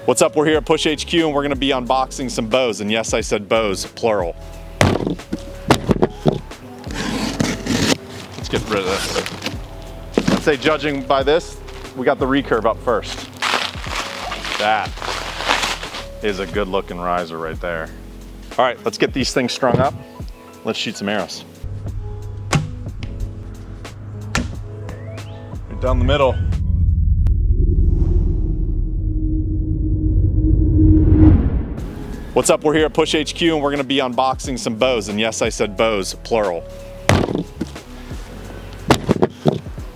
What's up? We're here at Push HQ and we're going to be unboxing some bows. And yes, I said bows, plural. Let's get rid of this. I'd say judging by this, we got the recurve up first. That is a good looking riser right there. All right, let's get these things strung up. Let's shoot some arrows. Right down the middle. What's up? We're here at Push HQ and we're going to be unboxing some bows. And yes, I said bows, plural.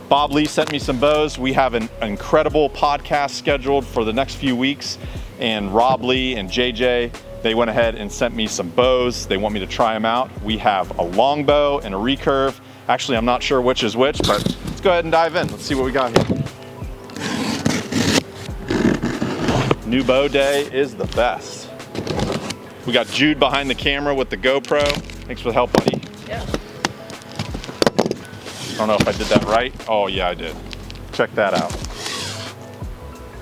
Bob Lee sent me some bows. We have an incredible podcast scheduled for the next few weeks. And Rob Lee and JJ, they went ahead and sent me some bows. They want me to try them out. We have a longbow and a recurve. Actually, I'm not sure which is which, but let's go ahead and dive in. Let's see what we got here. New bow day is the best. We got Jude behind the camera with the GoPro. Thanks for the help, buddy. Yeah. I don't know if I did that right. Oh yeah, I did. Check that out.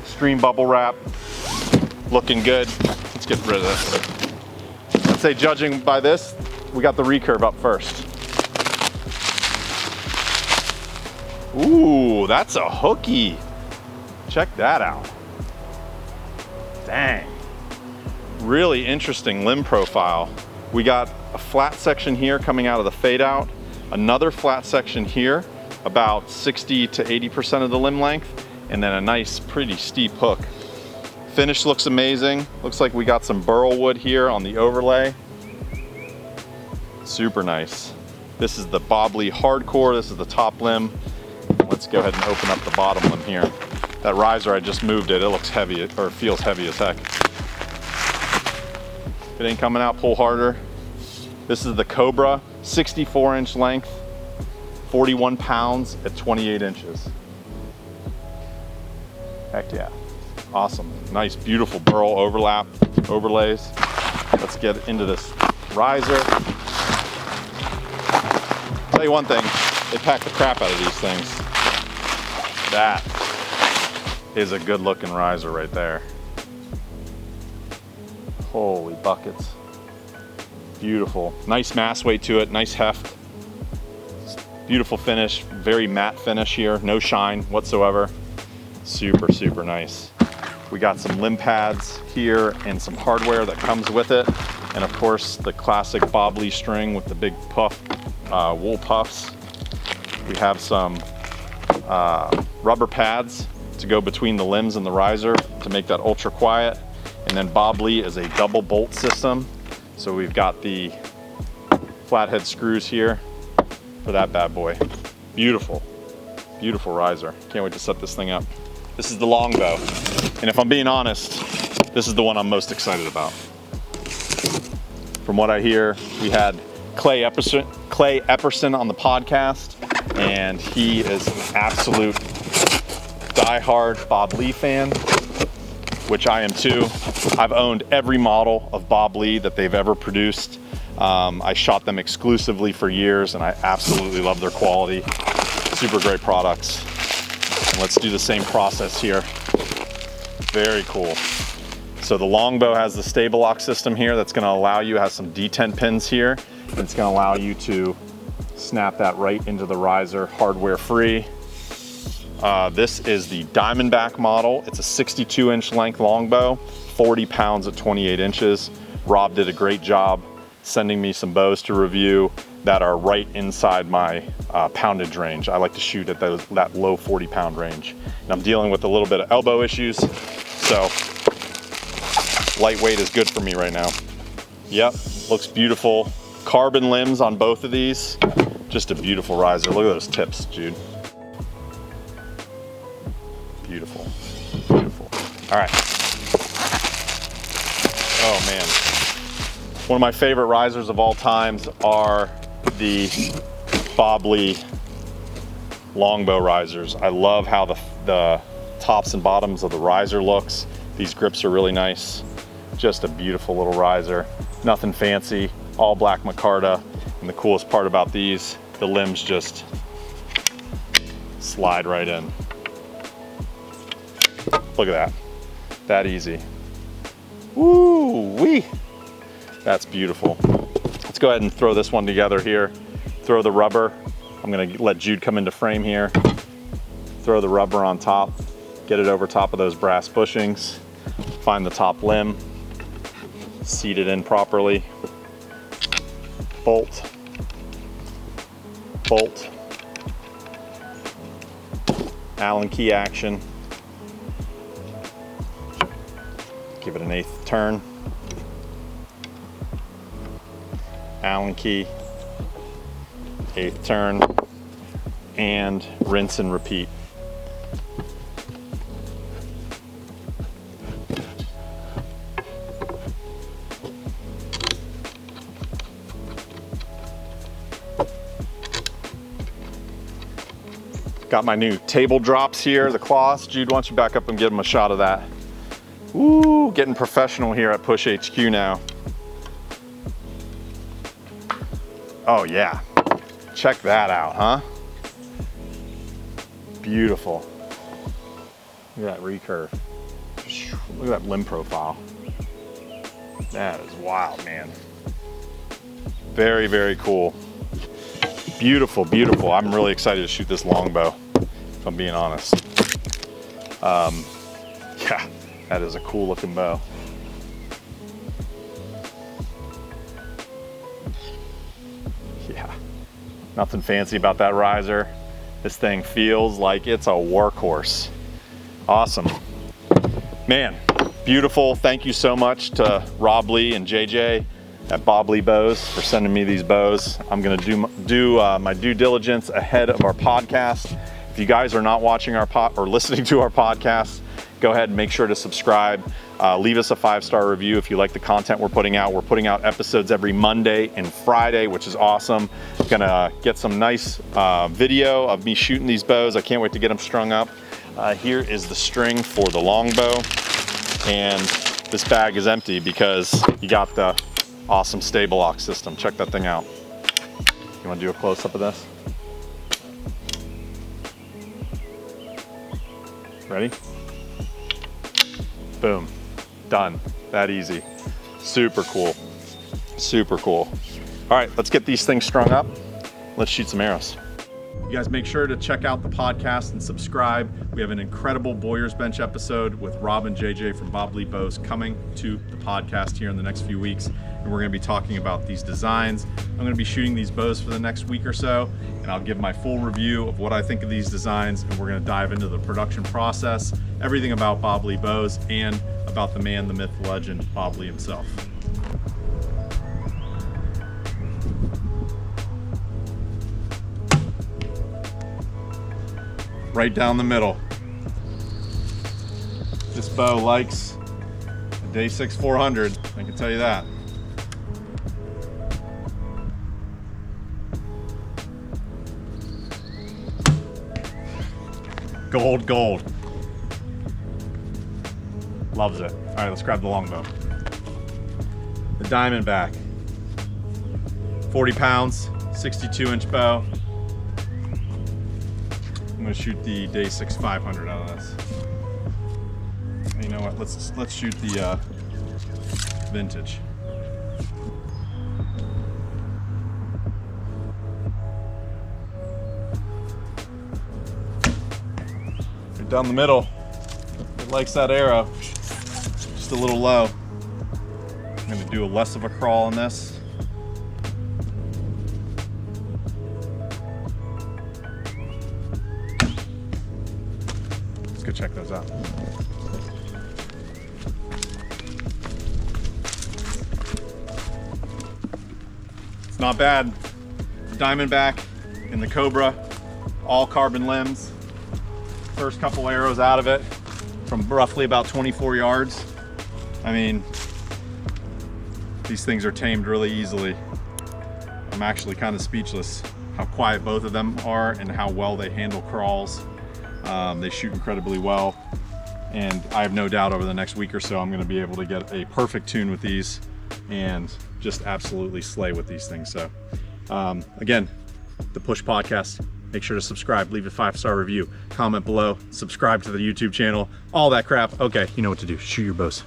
Stream bubble wrap. Looking good. Let's get rid of this. I'd say judging by this, we got the recurve up first. Ooh, that's a hooky. Check that out. Dang. Really interesting limb profile. We got a flat section here coming out of the fade out, another flat section here, about 60 to 80% of the limb length, and then a nice, pretty steep hook. Finish looks amazing. Looks like we got some burl wood here on the overlay. Super nice. This is the Bob Lee Hardcore. This is the top limb. Let's go ahead and open up the bottom limb here. That riser, I just moved it. It looks heavy, or feels heavy as heck. If it ain't coming out, pull harder. This is the Cobra, 64-inch length, 41 pounds at 28 inches. Heck yeah. Awesome. Nice, beautiful burl overlays. Let's get into this riser. Tell you one thing, they pack the crap out of these things. That is a good looking riser right there. Holy buckets. Beautiful. Nice mass weight to it, nice heft. Beautiful finish, very matte finish here, no shine whatsoever. Super, super nice. We got some limb pads here and some hardware that comes with it. And of course, the classic Bob Lee string with the big puff, wool puffs. We have some rubber pads to go between the limbs and the riser to make that ultra quiet. And then Bob Lee is a double bolt system. So we've got the flathead screws here for that bad boy. Beautiful, beautiful riser. Can't wait to set this thing up. This is the longbow. And if I'm being honest, this is the one I'm most excited about. From what I hear, we had Clay Epperson on the podcast, and he is an absolute diehard Bob Lee fan, which I am too. I've owned every model of Bob Lee that they've ever produced. I shot them exclusively for years and I absolutely love their quality. Super great products. And let's do the same process here. Very cool. So the longbow has the stable lock system here that's gonna allow you, has some D10 pins here. And it's gonna allow you to snap that right into the riser, hardware free. This is the Diamondback model. It's a 62-inch length longbow, 40 pounds at 28 inches. Rob did a great job sending me some bows to review that are right inside my poundage range. I like to shoot at that low 40-pound range. And I'm dealing with a little bit of elbow issues, so lightweight is good for me right now. Yep, looks beautiful. Carbon limbs on both of these. Just a beautiful riser. Look at those tips, Jude. Beautiful, beautiful. All right. Oh man. One of my favorite risers of all times are the Bob Lee longbow risers. I love how the tops and bottoms of the riser looks. These grips are really nice. Just a beautiful little riser. Nothing fancy, all black micarta. And the coolest part about these, the limbs just slide right in. Look at that, that easy. Woo-wee. That's beautiful. Let's go ahead and throw this one together here. Throw the rubber. I'm gonna let Jude come into frame here. Throw the rubber on top. Get it over top of those brass bushings. Find the top limb. Seat it in properly. Bolt. Bolt. Allen key action. Give it an 1/8 turn. Allen key. 1/8 turn. And rinse and repeat. Got my new table drops here, the cloths. Jude, why don't you back up and give them a shot of that? Ooh, getting professional here at Push HQ now. Oh yeah, check that out, huh? Beautiful. Look at that recurve. Look at that limb profile. That is wild, man. Very, very cool. Beautiful, beautiful. I'm really excited to shoot this longbow, if I'm being honest. Yeah, that is a cool looking bow. Yeah, nothing fancy about that riser. This thing feels like it's a workhorse. Awesome. Man, beautiful. Thank you so much to Rob Lee and JJ at Bob Lee Bows for sending me these bows. I'm gonna do my due diligence ahead of our podcast. If you guys are not watching our or listening to our podcast, go ahead and make sure to subscribe. Leave us a 5-star review if you like the content we're putting out. We're putting out episodes every Monday and Friday, which is awesome. Gonna get some nice video of me shooting these bows. I can't wait to get them strung up. Here is the string for the longbow, and this bag is empty because you got the awesome stable lock system. Check that thing out. You want to do a close-up of this? Ready? Boom. Done. That easy. Super cool. Super cool. All right, let's get these things strung up. Let's shoot some arrows. You guys make sure to check out the podcast and subscribe. We have an incredible Boyer's Bench episode with Rob and JJ from Bob Lee Bows coming to the podcast here in the next few weeks. And we're gonna be talking about these designs. I'm gonna be shooting these bows for the next week or so, and I'll give my full review of what I think of these designs, and we're gonna dive into the production process, everything about Bob Lee Bows, and about the man, the myth, the legend, Bob Lee himself. Right down the middle. This bow likes a Day 6 400, I can tell you that. Gold, gold. Loves it. All right, let's grab the longbow. The Diamondback. 40 pounds, 62-inch bow. I'm gonna shoot the Day 6 500 out of this. And you know what? Let's shoot the vintage. Right down the middle. It likes that arrow. Just a little low. I'm gonna do a less of a crawl on this. Let's go check those out. It's not bad. Diamondback and the Cobra, all carbon limbs. First couple arrows out of it from roughly about 24 yards. I mean, these things are tamed really easily. I'm actually kind of speechless how quiet both of them are and how well they handle crawls. They shoot incredibly well, and I have no doubt over the next week or so I'm going to be able to get a perfect tune with these and just absolutely slay with these things. So again, the Push Podcast, make sure to subscribe, leave a 5-star review, comment below, subscribe to the YouTube channel, all that crap. Okay, you know what to do. Shoot your bows.